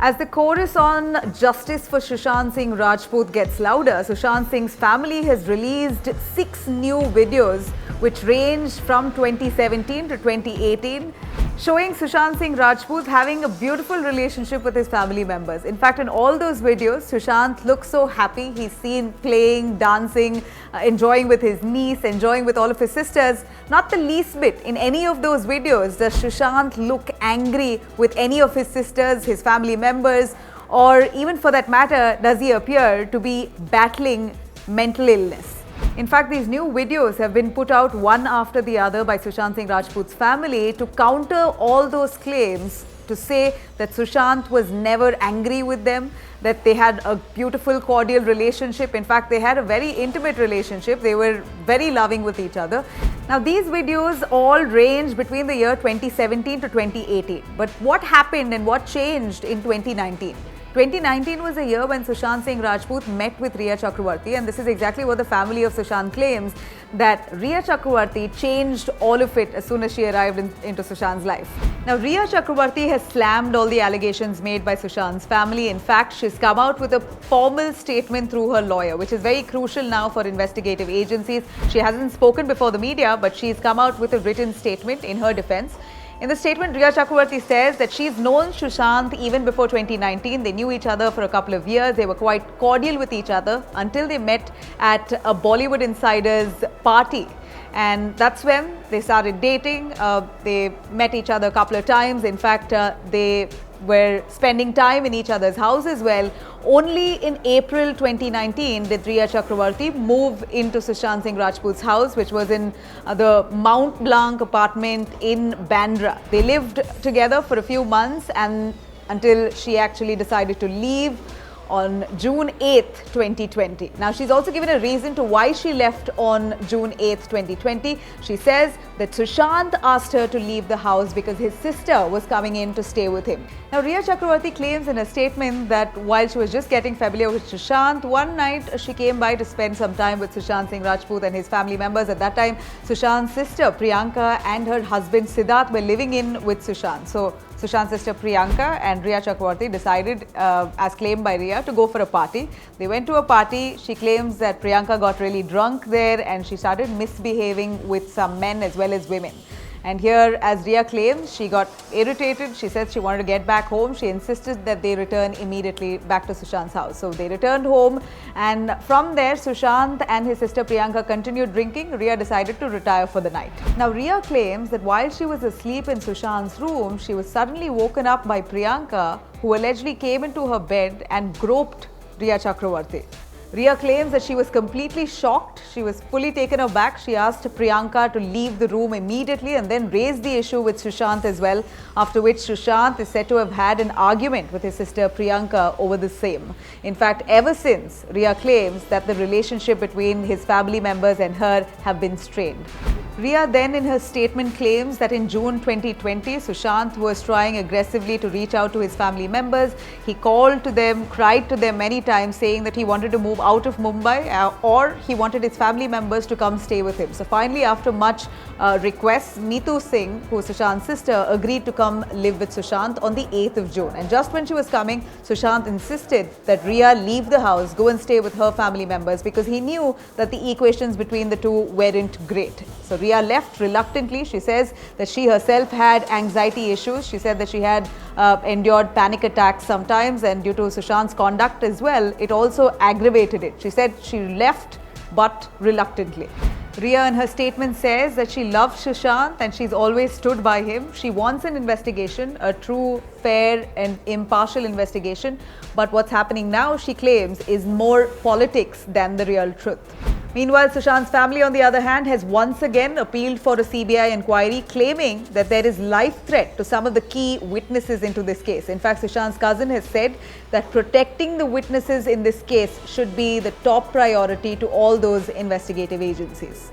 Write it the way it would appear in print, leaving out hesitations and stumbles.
As the chorus on justice for Sushant Singh Rajput gets louder, Sushant Singh's family has released 6 new videos which range from 2017 to 2018, showing Sushant Singh Rajput having a beautiful relationship with his family members. In fact, in all those videos, Sushant looks so happy. He's seen playing, dancing, enjoying with his niece, enjoying with all of his sisters. Not the least bit in any of those videos does Sushant look angry with any of his sisters, his family members, or even for that matter, does he appear to be battling mental illness. In fact, these new videos have been put out one after the other by Sushant Singh Rajput's family to counter all those claims, to say that Sushant was never angry with them, that they had a beautiful, cordial relationship. In fact, they had a very intimate relationship. They were very loving with each other. Now, these videos all range between the year 2017 to 2018. But what happened and what changed in 2019? 2019 was a year when Sushant Singh Rajput met with Rhea Chakravarti, and this is exactly what the family of Sushant claims, that Rhea Chakravarti changed all of it as soon as she arrived into Sushant's life. Now, Rhea Chakravarti has slammed all the allegations made by Sushant's family. In fact, she's come out with a formal statement through her lawyer, which is very crucial now for investigative agencies. She hasn't spoken before the media, but she's come out with a written statement in her defense. In the statement, Rhea Chakravarti says that she's known Sushant even before 2019. They knew each other for a couple of years. They were quite cordial with each other until they met at a Bollywood Insiders party. And that's when they started dating. They met each other a couple of times. In fact, they were spending time in each other's house as well. Only in April 2019 did Rhea Chakravarti move into Sushant Singh Rajput's house, which was in the Mount Blanc apartment in Bandra. They lived together for a few months and until she actually decided to leave on June 8th, 2020. Now, she's also given a reason to why she left on June 8th, 2020. She says that Sushant asked her to leave the house because his sister was coming in to stay with him. Now, Rhea Chakravarti claims in a statement that while she was just getting familiar with Sushant, one night she came by to spend some time with Sushant Singh Rajput and his family members. At that time, Sushant's sister Priyanka and her husband Siddharth were living in with Sushant. So, Sushant's sister Priyanka and Rhea Chakravarti decided, as claimed by Rhea, to go for a party. They went to a party. She claims that Priyanka got really drunk there and she started misbehaving with some men as well as women. And here, as Rhea claims, she got irritated. She said she wanted to get back home. She insisted that they return immediately back to Sushant's house. So they returned home, and from there, Sushant and his sister Priyanka continued drinking. Rhea decided to retire for the night. Now, Rhea claims that while she was asleep in Sushant's room, she was suddenly woken up by Priyanka, who allegedly came into her bed and groped Rhea Chakravarti. Rhea claims that she was completely shocked. She was fully taken aback. She asked Priyanka to leave the room immediately and then raised the issue with Sushant as well, after which Sushant is said to have had an argument with his sister Priyanka over the same. In fact, ever since, Rhea claims that the relationship between his family members and her have been strained. Rhea then in her statement claims that in June 2020, Sushant was trying aggressively to reach out to his family members. He called to them, cried to them many times, saying that he wanted to move out of Mumbai or he wanted his family members to come stay with him. So finally, after much requests, Neetu Singh, who is Sushant's sister, agreed to come live with Sushant on the 8th of June. And just when she was coming, Sushant insisted that Rhea leave the house, go and stay with her family members, because he knew that the equations between the two weren't great. So Rhea left reluctantly. She says that she herself had anxiety issues. She said that she had endured panic attacks sometimes, and due to Sushant's conduct as well, it also aggravated it. She said she left but reluctantly. Rhea in her statement says that she loves Sushant and she's always stood by him. She wants an investigation, a true, fair and impartial investigation. But what's happening now, she claims, is more politics than the real truth. Meanwhile, Sushant's family, on the other hand, has once again appealed for a CBI inquiry, claiming that there is life threat to some of the key witnesses into this case. In fact, Sushant's cousin has said that protecting the witnesses in this case should be the top priority to all those investigative agencies.